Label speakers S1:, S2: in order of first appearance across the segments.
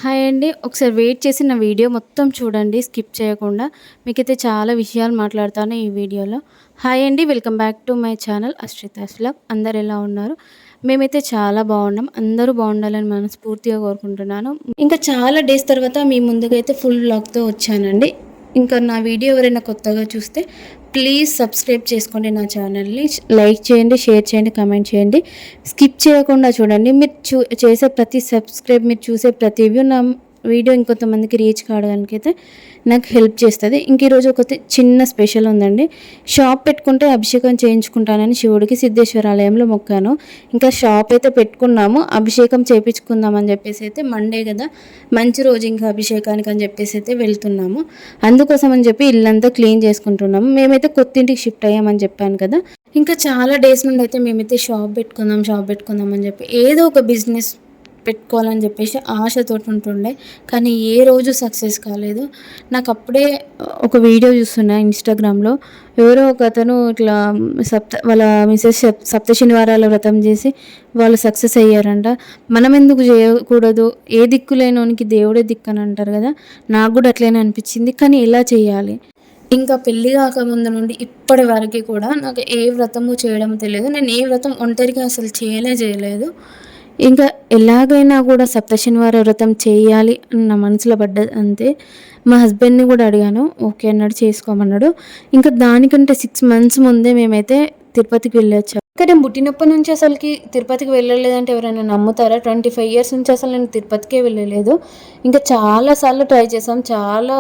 S1: Hi అండి. ఒకసారి wait చేసి నా వీడియో మొత్తం చూడండి స్కిప్ చేయకుండా. మీకైతే చాలా విషయాలు మాట్లాడతాను ఈ వీడియోలో. హాయ్ అండి. Welcome back to my channel Ashrita's vlog. అందరు ఎలా ఉన్నారు? మేమైతే చాలా బాగున్నాం. అందరూ బాగుండాలని మనస్ఫూర్తిగా కోరుకుంటున్నాను. ఇంకా చాలా డేస్ తర్వాత మీ ముందుకైతే ఫుల్ వ్లాగ్‌తో వచ్చానండి. ఇంకా నా వీడియో ఎవరైనా కొత్తగా చూస్తే ప్లీజ్ సబ్స్క్రైబ్ చేసుకోండి నా ఛానల్ని. లైక్ చేయండి, షేర్ చేయండి, కామెంట్ చేయండి. స్కిప్ చేయకుండా చూడండి. మీరు చేసే ప్రతి సబ్స్క్రైబ్, మీరు చూసే ప్రతి వ్యూ నా వీడియో ఇంకొంతమందికి రీచ్ కావడానికైతే నాకు హెల్ప్ చేస్తుంది. ఇంక ఈరోజు ఒక చిన్న స్పెషల్ ఉందండి. షాప్ పెట్టుకుంటే అభిషేకం చేయించుకుంటానని శివుడికి సిద్ధేశ్వర ఆలయంలో మొక్కాను. ఇంకా షాప్ అయితే పెట్టుకున్నాము, అభిషేకం చేయించుకుందామని చెప్పేసి అయితే మండే కదా, మంచి రోజు ఇంకా అభిషేకానికి అని చెప్పేసి అయితే వెళ్తున్నాము. అందుకోసం అని చెప్పి ఇల్లంతా క్లీన్ చేసుకుంటున్నాము. మేమైతే కొత్త ఇంటికి షిఫ్ట్ అయ్యామని చెప్పాను కదా. ఇంకా చాలా డేస్ నుండి అయితే మేమైతే షాప్ పెట్టుకుందాం అని చెప్పి ఏదో ఒక బిజినెస్ పెట్టుకోవాలని చెప్పేసి ఆశతోటి ఉంటుండే, కానీ ఏ రోజు సక్సెస్ కాలేదు. నాకు అప్పుడే ఒక వీడియో చూస్తున్నా ఇన్స్టాగ్రామ్లో. ఎవరో ఒక అతను ఇట్లా వాళ్ళ మిసెస్ సప్త శనివారాల వ్రతం చేసి వాళ్ళు సక్సెస్ అయ్యారంట. మనం ఎందుకు చేయకూడదు? ఏ దిక్కు లేనోనికి దేవుడే దిక్కు అని అంటారు కదా. నాకు కూడా అట్లనే అనిపించింది. కానీ ఎలా చేయాలి? ఇంకా పెళ్ళి కాకముందు నుండి ఇప్పటి వరకు కూడా నాకు ఏ వ్రతము చేయడం తెలియదు. నేను ఏ వ్రతం ఒంటరిగా అసలు చేయలేదు. ఇంకా ఎలాగైనా కూడా సప్త శనివార వ్రతం చేయాలి అని నా మనసులో పడ్డది అంతే. మా హస్బెండ్ని కూడా అడిగాను, ఓకే అన్నాడు, చేసుకోమన్నాడు. ఇంకా దానికంటే 6 months ముందే మేమైతే తిరుపతికి వెళ్ళొచ్చాము. ఇంకా నేను పుట్టినప్పటి నుంచి అసలుకి తిరుపతికి వెళ్ళలేదంటే ఎవరైనా నమ్ముతారా? 25 years నుంచి అసలు నేను తిరుపతికే వెళ్ళలేదు. ఇంకా చాలాసార్లు ట్రై చేసాం, చాలా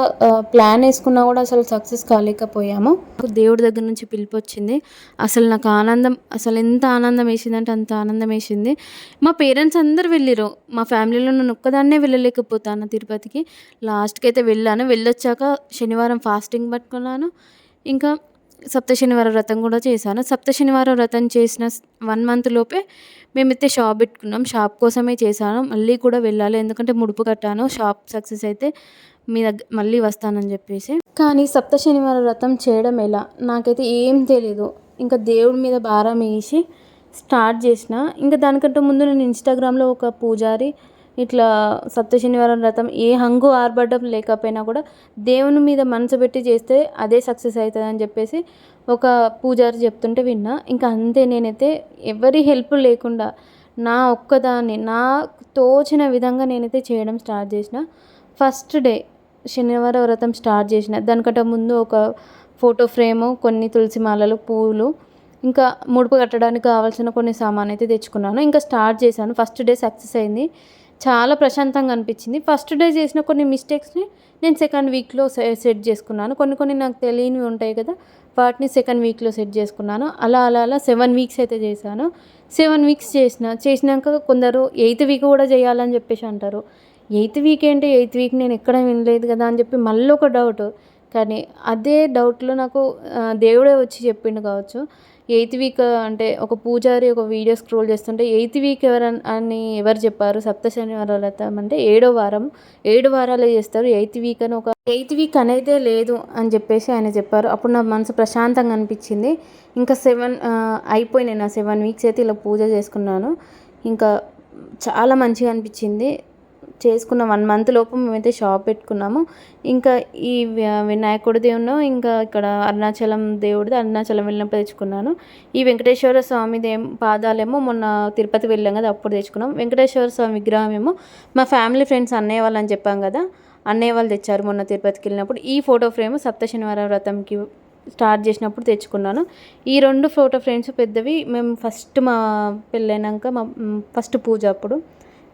S1: ప్లాన్ వేసుకున్నా కూడా అసలు సక్సెస్ కాలేకపోయాము. దేవుడి దగ్గర నుంచి పిలుపు వచ్చింది. అసలు నాకు ఆనందం, అసలు ఎంత ఆనందం వేసిందంటే అంత ఆనందం వేసింది. మా పేరెంట్స్ అందరు వెళ్ళిరు, మా ఫ్యామిలీలో నన్ను ఒక్కదాన్నే వెళ్ళలేకపోతాను తిరుపతికి. లాస్ట్కి అయితే వెళ్ళొచ్చాక శనివారం ఫాస్టింగ్ పట్టుకున్నాను. ఇంకా సప్త శనివార వ్రతం కూడా చేశాను. సప్త శనివార వ్రతం చేసిన 1 month లోపే మేమైతే షాప్ పెట్టుకున్నాం. షాప్ కోసమే చేశాను, మళ్ళీ కూడా వెళ్ళాలి ఎందుకంటే ముడుపు కట్టాను. షాప్ సక్సెస్ అయితే మీ దగ్గర మళ్ళీ వస్తానని చెప్పేసి. కానీ సప్త శనివార వ్రతం చేయడం ఎలా నాకైతే ఏం తెలీదు. ఇంకా దేవుడి మీద భారం వేసి స్టార్ట్ చేసిన. ఇంకా దానికంటే ముందు నేను ఇన్స్టాగ్రామ్లో ఒక పూజారి ఇట్లా సప్త శనివారం వ్రతం ఏ హంగు ఆర్భటం లేకపోయినా కూడా దేవుని మీద మనసు పెట్టి చేస్తే అదే సక్సెస్ అవుతుంది అని చెప్పేసి ఒక పూజారి చెప్తుంటే విన్నా. ఇంకా అంతే, నేనైతే ఎవరి హెల్ప్ లేకుండా నా ఒక్కదాన్ని నాకు తోచిన విధంగా నేనైతే చేయడం స్టార్ట్ చేసిన. ఫస్ట్ డే శనివారం వ్రతం స్టార్ట్ చేసిన దానికంటే ముందు ఒక ఫోటో ఫ్రేము, కొన్ని తులసి మాలలు, పువ్వులు, ఇంకా ముడుపు కట్టడానికి కావాల్సిన కొన్ని సామాన్ అయితే తెచ్చుకున్నాను. ఇంకా స్టార్ట్ చేశాను. ఫస్ట్ డే సక్సెస్ అయింది, చాలా ప్రశాంతంగా అనిపించింది. ఫస్ట్ డే చేసిన కొన్ని మిస్టేక్స్ని నేను సెకండ్ వీక్లో సెట్ చేసుకున్నాను. కొన్ని నాకు తెలియనివి ఉంటాయి కదా, వాటిని సెకండ్ వీక్లో సెట్ చేసుకున్నాను. అలా 7 weeks అయితే చేశాను. 7 weeks చేసినాక కొందరు 8th week కూడా చేయాలని చెప్పేసి అంటారు. 8th week ఏంటి? 8th week నేను ఎక్కడ వినలేదు కదా అని చెప్పి మళ్ళీ ఒక డౌట్. కానీ అదే డౌట్లో నాకు దేవుడే వచ్చి చెప్పిండు కావచ్చు. 8th week అంటే ఒక పూజారి ఒక వీడియో స్క్రోల్ చేస్తుంటే 8th week అని ఎవరు చెప్పారు? సప్త శనివారాల వ్రతం అంటే 7వ వారం, 7 వారాలే చేస్తారు. 8th week అని ఒక 8th week అనేదే లేదు అని చెప్పేసి ఆయన చెప్పారు. అప్పుడు నా మనసు ప్రశాంతంగా అనిపించింది. ఇంకా అయిపోయినాయి నా 7 weeks అయితే ఇలా పూజ చేసుకున్నాను. ఇంకా చాలా మంచిగా అనిపించింది. చేసుకున్న 1 month లోపు మేమైతే షాప్ పెట్టుకున్నాము. ఇంకా ఈ వినాయకుడి దేవుడు, ఇంకా ఇక్కడ అరుణాచలం దేవుడిది అరుణాచలం వెళ్ళినప్పుడు తెచ్చుకున్నాను. ఈ వెంకటేశ్వర స్వామి పాదాలేమో మొన్న తిరుపతి వెళ్ళాం కదా అప్పుడు తెచ్చుకున్నాం. వెంకటేశ్వర స్వామి విగ్రహం ఏమో మా ఫ్యామిలీ ఫ్రెండ్స్ అన్నయ్య వాళ్ళని చెప్పాం కదా, అన్నయ్య వాళ్ళు తెచ్చారు మొన్న తిరుపతికి వెళ్ళినప్పుడు. ఈ ఫోటో ఫ్రేమ్ సప్త శనివార వ్రతంకి స్టార్ట్ చేసినప్పుడు తెచ్చుకున్నాను. ఈ 2 ఫోటో ఫ్రేమ్స్ పెద్దవి. మేము ఫస్ట్ మా పెళ్ళైనాక మా ఫస్ట్ పూజ అప్పుడు.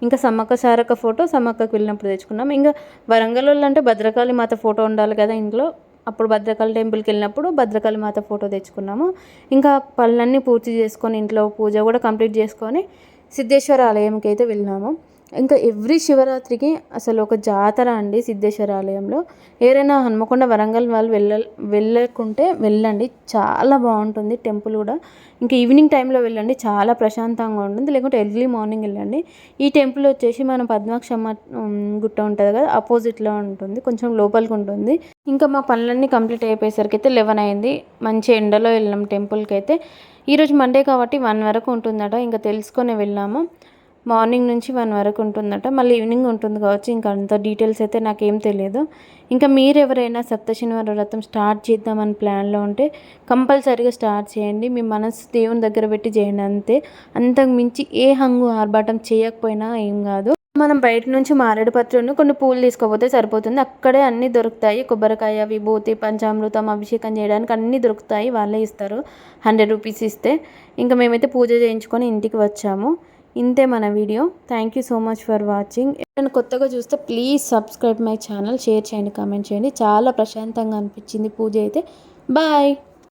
S1: ఇంకా సమ్మక్క సారక్క ఫోటో సమ్మక్కకు వెళ్ళినప్పుడు తెచ్చుకున్నాం. ఇంకా వరంగల్ అంటే భద్రకాళి మాత ఫోటో ఉండాలి కదా ఇంట్లో. అప్పుడు భద్రకాళి టెంపుల్కి వెళ్ళినప్పుడు భద్రకాళి మాత ఫోటో తెచ్చుకున్నాము. ఇంకా పనులన్నీ పూర్తి చేసుకొని ఇంట్లో పూజ కూడా కంప్లీట్ చేసుకొని సిద్ధేశ్వర ఆలయంకి అయితే వెళ్ళినాము. ఇంకా ఎవ్రీ శివరాత్రికి అసలు ఒక జాతర అండి సిద్ధేశ్వర ఆలయంలో. ఎవరైనా హన్మకొండ వరంగల్ వాళ్ళు వెళ్ళకుంటే వెళ్ళండి, చాలా బాగుంటుంది టెంపుల్ కూడా. ఇంకా ఈవినింగ్ టైంలో వెళ్ళండి, చాలా ప్రశాంతంగా ఉంటుంది. లేకుంటే ఎర్లీ మార్నింగ్ వెళ్ళండి. ఈ టెంపుల్ వచ్చేసి మన పద్మాక్షమ్మ గుట్ట ఉంటుంది కదా, ఆపోజిట్లో ఉంటుంది, కొంచెం లోపలికి ఉంటుంది. ఇంకా మా పనులన్నీ కంప్లీట్ అయిపోయేసరికి అయితే 11 అయింది. మంచి ఎండలో వెళ్ళాం టెంపుల్కి అయితే. ఈరోజు మండే కాబట్టి 1 వరకు ఉంటుందట, ఇంకా తెలుసుకొని వెళ్ళాము. మార్నింగ్ నుంచి 1 వరకు ఉంటుందట. మళ్ళీ ఈవినింగ్ ఉంటుంది కావచ్చు. ఇంకా అంత డీటెయిల్స్ అయితే నాకేం తెలియదు. ఇంకా మీరెవరైనా సప్తశనివార వ్రతం స్టార్ట్ చేద్దామని ప్లాన్లో ఉంటే కంపల్సరీగా స్టార్ట్ చేయండి. మీ మనసు దేవుని దగ్గర పెట్టి చేయండి అంతే. అంతకు మించి ఏ హంగు ఆర్భాటం చేయకపోయినా ఏం కాదు. మనం బయట నుంచి మారేడు పత్రులను కొన్ని పూలు తీసుకోపోతే సరిపోతుంది. అక్కడే అన్నీ దొరుకుతాయి. కొబ్బరికాయ, విభూతి, పంచామృతం, అభిషేకం చేయడానికి అన్నీ దొరుకుతాయి. వాళ్ళే ఇస్తారు 100 రూపీస్ ఇస్తే. ఇంకా మేమైతే పూజ చేయించుకొని ఇంటికి వచ్చాము. ఇంతే మన video. Thank you so much for watching. ఎవరైనా కొత్తగా చూస్తే please subscribe my channel, share చేయండి, కామెంట్ చేయండి. చాలా ప్రశాంతంగా అనిపించింది పూజ అయితే. బాయ్.